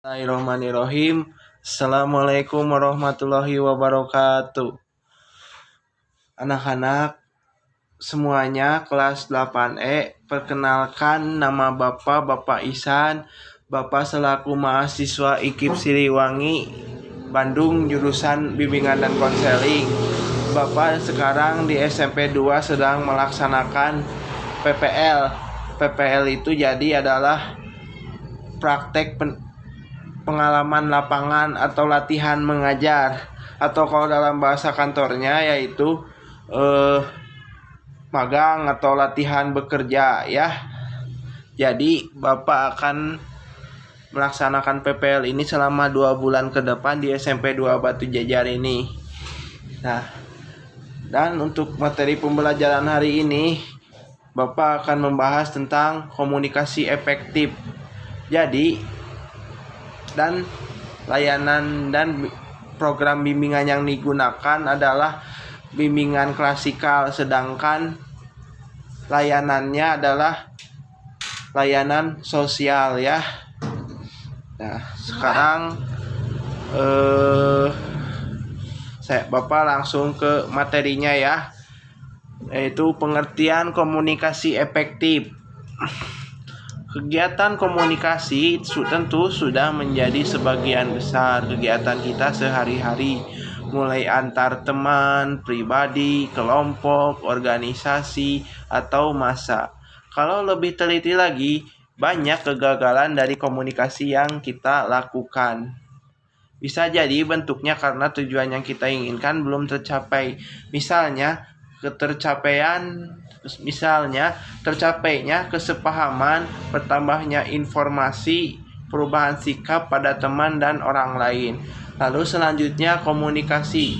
Bismillahirrahmanirrahim. Assalamualaikum warahmatullahi wabarakatuh. Anak-anak semuanya kelas 8E, perkenalkan nama Bapak Ihsan. Bapak selaku mahasiswa IKIP Siliwangi, Bandung, jurusan bimbingan dan konseling. Bapak sekarang di SMP 2 sedang melaksanakan PPL. PPL itu jadi adalah praktek pengalaman lapangan atau latihan mengajar, atau kalau dalam bahasa kantornya yaitu magang atau latihan bekerja ya. Jadi Bapak akan melaksanakan PPL ini selama 2 bulan ke depan di SMP 2 Batu Jajar ini. Nah, dan untuk materi pembelajaran hari ini Bapak akan membahas tentang komunikasi efektif. Jadi dan layanan dan program bimbingan yang digunakan adalah bimbingan klasikal, sedangkan layanannya adalah layanan sosial ya. Nah, sekarang Bapak langsung ke materinya ya, yaitu pengertian komunikasi efektif. Kegiatan komunikasi tentu sudah menjadi sebagian besar kegiatan kita sehari-hari, mulai antar teman, pribadi, kelompok, organisasi, atau massa. Kalau lebih teliti lagi, banyak kegagalan dari komunikasi yang kita lakukan. Bisa jadi bentuknya karena tujuan yang kita inginkan belum tercapai. Tercapainya kesepahaman, bertambahnya informasi, perubahan sikap pada teman dan orang lain. Lalu selanjutnya komunikasi.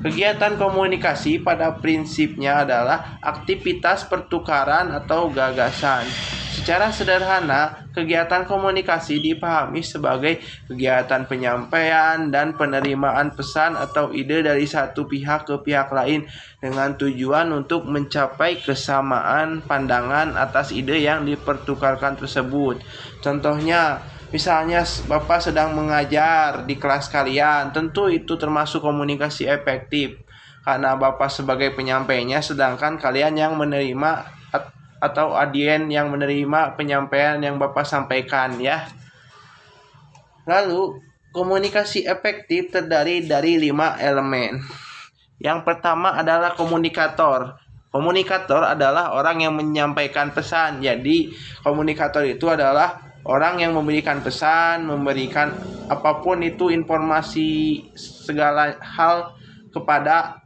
Kegiatan komunikasi pada prinsipnya adalah aktivitas pertukaran atau gagasan. Secara sederhana, kegiatan komunikasi dipahami sebagai kegiatan penyampaian dan penerimaan pesan atau ide dari satu pihak ke pihak lain dengan tujuan untuk mencapai kesamaan pandangan atas ide yang dipertukarkan tersebut. Contohnya, misalnya Bapak sedang mengajar di kelas kalian, tentu itu termasuk komunikasi efektif karena Bapak sebagai penyampainya, sedangkan kalian yang menerima atau audien yang menerima penyampaian yang Bapak sampaikan ya. Lalu, komunikasi efektif terdiri dari 5 elemen. Yang pertama adalah komunikator. Komunikator adalah orang yang menyampaikan pesan. Jadi, komunikator itu adalah orang yang memberikan pesan, memberikan apapun itu informasi segala hal kepada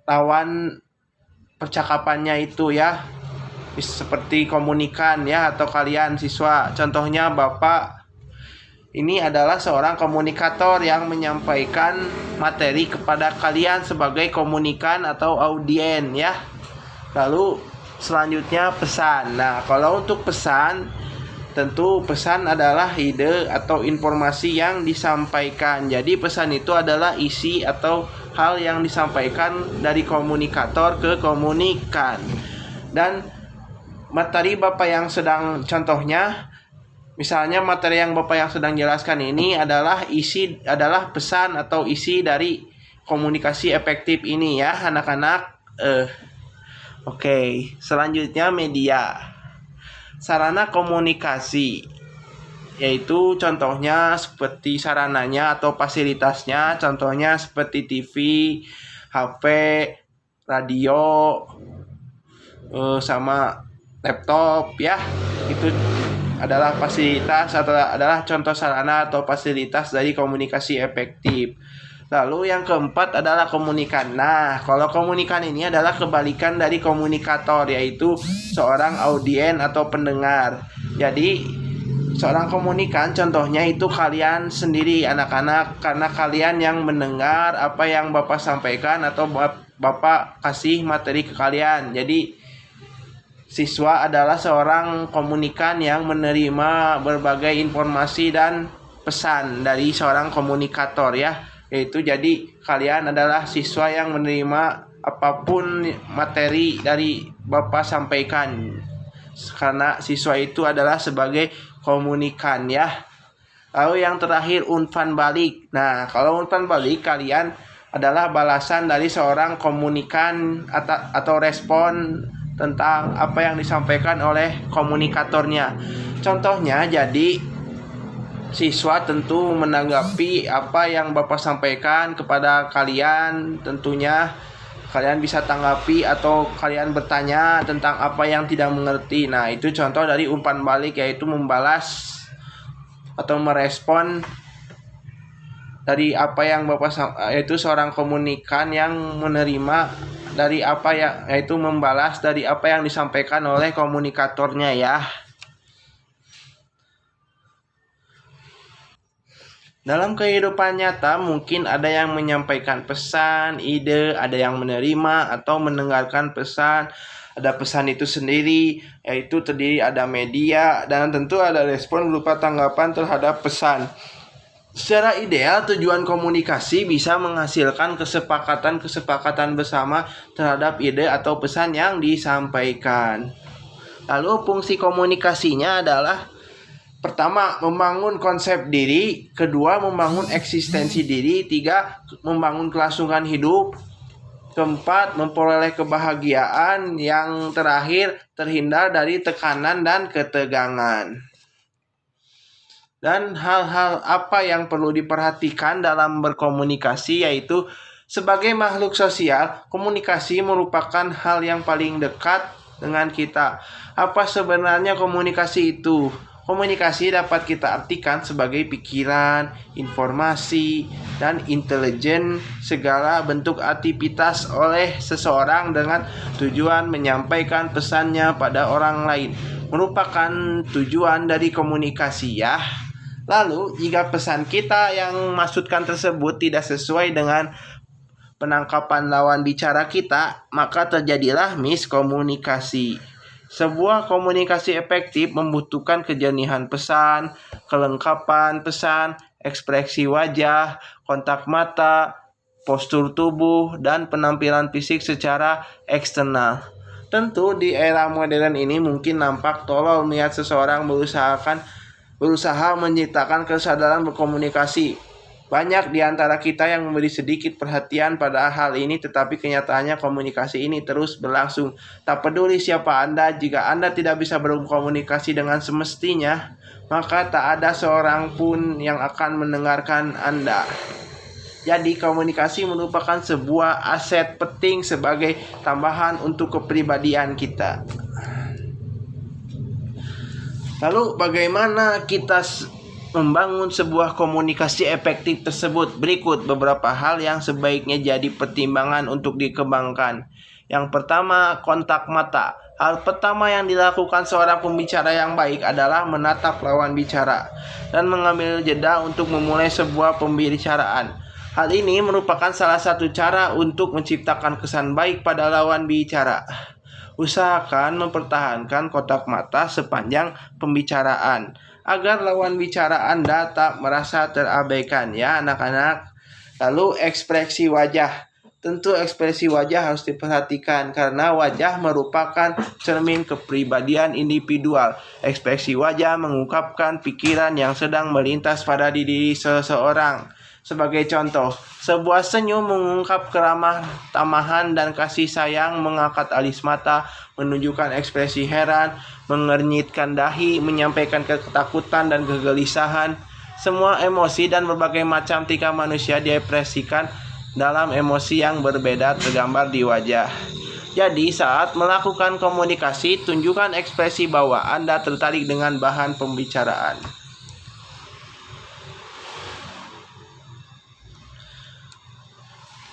lawan percakapannya itu ya, seperti komunikan ya, atau kalian siswa. Contohnya Bapak ini adalah seorang komunikator yang menyampaikan materi kepada kalian sebagai komunikan atau audien ya. Lalu selanjutnya pesan. Nah, kalau untuk pesan, tentu pesan adalah ide atau informasi yang disampaikan. Jadi pesan itu adalah isi atau hal yang disampaikan dari komunikator ke komunikan. Dan materi Bapak yang sedang contohnya, misalnya materi yang Bapak yang sedang jelaskan ini adalah pesan atau isi dari komunikasi efektif ini ya anak-anak. Oke, selanjutnya media. Sarana komunikasi, yaitu contohnya seperti sarananya atau fasilitasnya, contohnya seperti TV, HP, radio, sama laptop ya. Itu adalah fasilitas atau adalah contoh sarana atau fasilitas dari komunikasi efektif. Lalu yang keempat adalah komunikan. Nah, kalau komunikan ini adalah kebalikan dari komunikator, yaitu seorang audien atau pendengar. Jadi, seorang komunikan contohnya itu kalian sendiri anak-anak, karena kalian yang mendengar apa yang Bapak sampaikan atau Bapak kasih materi ke kalian. Jadi, siswa adalah seorang komunikan yang menerima berbagai informasi dan pesan dari seorang komunikator ya. Yaitu jadi kalian adalah siswa yang menerima apapun materi dari Bapak sampaikan, karena siswa itu adalah sebagai komunikan ya. Lalu yang terakhir umpan balik. Nah, kalau umpan balik kalian adalah balasan dari seorang komunikan atau respon tentang apa yang disampaikan oleh komunikatornya. Contohnya, jadi siswa tentu menanggapi apa yang Bapak sampaikan kepada kalian. Tentunya kalian bisa tanggapi atau kalian bertanya tentang apa yang tidak mengerti. Nah, itu contoh dari umpan balik, yaitu membalas atau merespon dari apa yang yaitu seorang komunikan yang menerima dari apa yang, yaitu membalas dari apa yang disampaikan oleh komunikatornya ya. Dalam kehidupan nyata mungkin ada yang menyampaikan pesan, ide, ada yang menerima atau mendengarkan pesan. Ada pesan itu sendiri, yaitu terdiri ada media, dan tentu ada respon berupa tanggapan terhadap pesan. Secara ideal, tujuan komunikasi bisa menghasilkan kesepakatan bersama terhadap ide atau pesan yang disampaikan. Lalu fungsi komunikasinya adalah: pertama, membangun konsep diri. Kedua, membangun eksistensi diri. Tiga, membangun kelangsungan hidup. Keempat, memperoleh kebahagiaan. Yang terakhir, terhindar dari tekanan dan ketegangan. Dan hal-hal apa yang perlu diperhatikan dalam berkomunikasi, yaitu sebagai makhluk sosial, komunikasi merupakan hal yang paling dekat dengan kita. Apa sebenarnya komunikasi itu? Komunikasi dapat kita artikan sebagai pikiran, informasi, dan intelijen segala bentuk aktivitas oleh seseorang dengan tujuan menyampaikan pesannya pada orang lain. Merupakan tujuan dari komunikasi ya. Lalu, jika pesan kita yang maksudkan tersebut tidak sesuai dengan penangkapan lawan bicara kita, maka terjadilah miskomunikasi. Sebuah komunikasi efektif membutuhkan kejernihan pesan, kelengkapan pesan, ekspresi wajah, kontak mata, postur tubuh, dan penampilan fisik secara eksternal. Tentu di era modern ini mungkin nampak tolol melihat seseorang berusaha menciptakan kesadaran berkomunikasi. Banyak di antara kita yang memberi sedikit perhatian pada hal ini, tetapi kenyataannya komunikasi ini terus berlangsung. Tak peduli siapa Anda, jika Anda tidak bisa berkomunikasi dengan semestinya, maka tak ada seorang pun yang akan mendengarkan Anda. Jadi komunikasi merupakan sebuah aset penting sebagai tambahan untuk kepribadian kita. Lalu bagaimana kita membangun sebuah komunikasi efektif tersebut? Berikut beberapa hal yang sebaiknya jadi pertimbangan untuk dikembangkan. Yang pertama, kontak mata. Hal pertama yang dilakukan seorang pembicara yang baik adalah menatap lawan bicara dan mengambil jeda untuk memulai sebuah pembicaraan. Hal ini merupakan salah satu cara untuk menciptakan kesan baik pada lawan bicara. Usahakan mempertahankan kontak mata sepanjang pembicaraan agar lawan bicara Anda tak merasa terabaikan ya anak-anak. Lalu ekspresi wajah. Tentu ekspresi wajah harus diperhatikan karena wajah merupakan cermin kepribadian individual. Ekspresi wajah mengungkapkan pikiran yang sedang melintas pada diri seseorang. Sebagai contoh, sebuah senyum mengungkap keramah tamahan dan kasih sayang, mengangkat alis mata, menunjukkan ekspresi heran, mengernyitkan dahi, menyampaikan ketakutan dan kegelisahan. Semua emosi dan berbagai macam tingkah manusia diekspresikan dalam emosi yang berbeda tergambar di wajah. Jadi saat melakukan komunikasi, tunjukkan ekspresi bahwa Anda tertarik dengan bahan pembicaraan.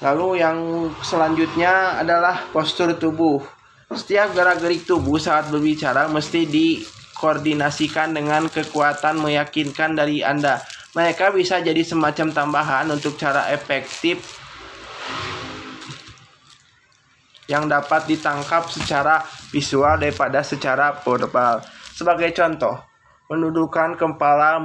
Lalu yang selanjutnya adalah postur tubuh. Setiap gerak-gerik tubuh saat berbicara mesti dikoordinasikan dengan kekuatan meyakinkan dari Anda. Mereka bisa jadi semacam tambahan untuk cara efektif yang dapat ditangkap secara visual daripada secara verbal. Sebagai contoh, menundukkan kepala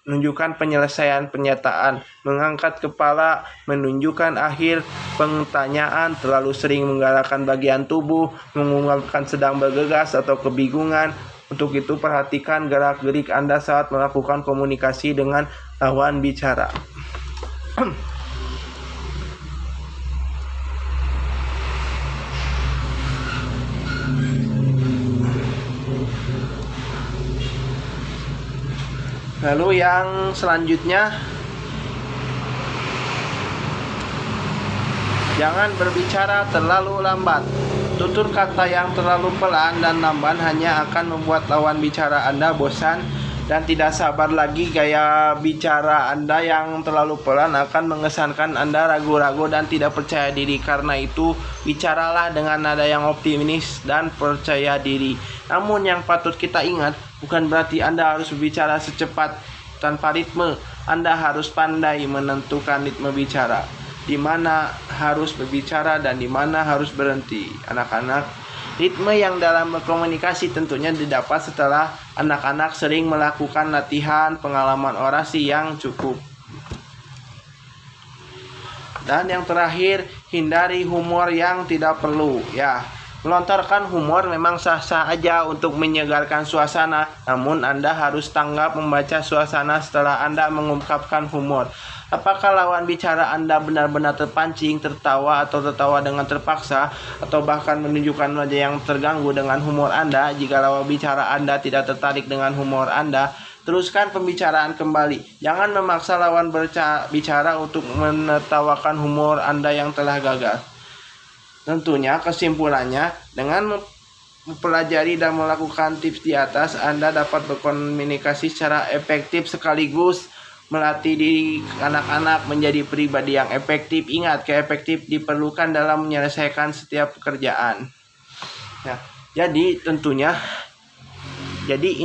menunjukkan penyelesaian pernyataan, mengangkat kepala menunjukkan akhir pertanyaan, terlalu sering menggerakkan bagian tubuh mengungkapkan sedang bergegas atau kebingungan, Untuk itu, perhatikan gerak-gerik Anda saat melakukan komunikasi dengan lawan bicara. Lalu yang selanjutnya, jangan berbicara terlalu lambat. Tutur kata yang terlalu pelan dan lamban hanya akan membuat lawan bicara Anda bosan dan tidak sabar lagi. Gaya bicara Anda yang terlalu pelan akan mengesankan Anda ragu-ragu dan tidak percaya diri. Karena itu, bicaralah dengan nada yang optimis dan percaya diri. Namun yang patut kita ingat, bukan berarti Anda harus berbicara secepat tanpa ritme. Anda harus pandai menentukan ritme bicara, di mana harus berbicara dan di mana harus berhenti. Anak-anak, ritme yang dalam berkomunikasi tentunya didapat setelah anak-anak sering melakukan latihan pengalaman orasi yang cukup. Dan yang terakhir, hindari humor yang tidak perlu. Melontarkan humor memang sah-sah aja untuk menyegarkan suasana, namun Anda harus tanggap membaca suasana setelah Anda mengungkapkan humor. Apakah lawan bicara Anda benar-benar terpancing, tertawa, atau tertawa dengan terpaksa, atau bahkan menunjukkan wajah yang terganggu dengan humor Anda? Jika lawan bicara Anda tidak tertarik dengan humor Anda, teruskan pembicaraan kembali. Jangan memaksa lawan bicara untuk menertawakan humor Anda yang telah gagal. Tentunya kesimpulannya, dengan mempelajari dan melakukan tips di atas, Anda dapat berkomunikasi secara efektif sekaligus melatih diri anak-anak menjadi pribadi yang efektif. Ingat, keefektif diperlukan dalam menyelesaikan setiap pekerjaan. Jadi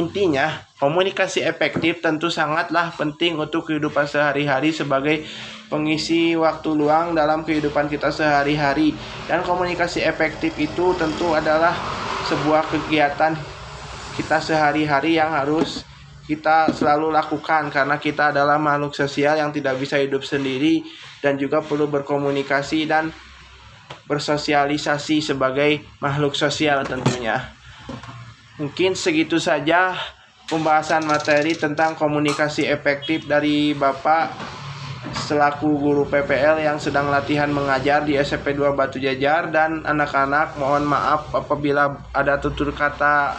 intinya, komunikasi efektif tentu sangatlah penting untuk kehidupan sehari-hari sebagai pengisi waktu luang dalam kehidupan kita sehari-hari. Dan komunikasi efektif itu tentu adalah sebuah kegiatan kita sehari-hari yang harus kita selalu lakukan, karena kita adalah makhluk sosial yang tidak bisa hidup sendiri dan juga perlu berkomunikasi dan bersosialisasi sebagai makhluk sosial tentunya. Mungkin segitu saja pembahasan materi tentang komunikasi efektif dari Bapak selaku guru PPL yang sedang latihan mengajar di SMP 2 Batu Jajar. Dan anak-anak, mohon maaf apabila ada tutur kata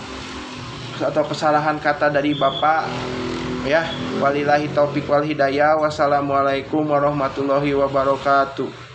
atau kesalahan kata dari Bapak. Walillahi taufik wal hidayah. Wassalamualaikum warahmatullahi wabarakatuh.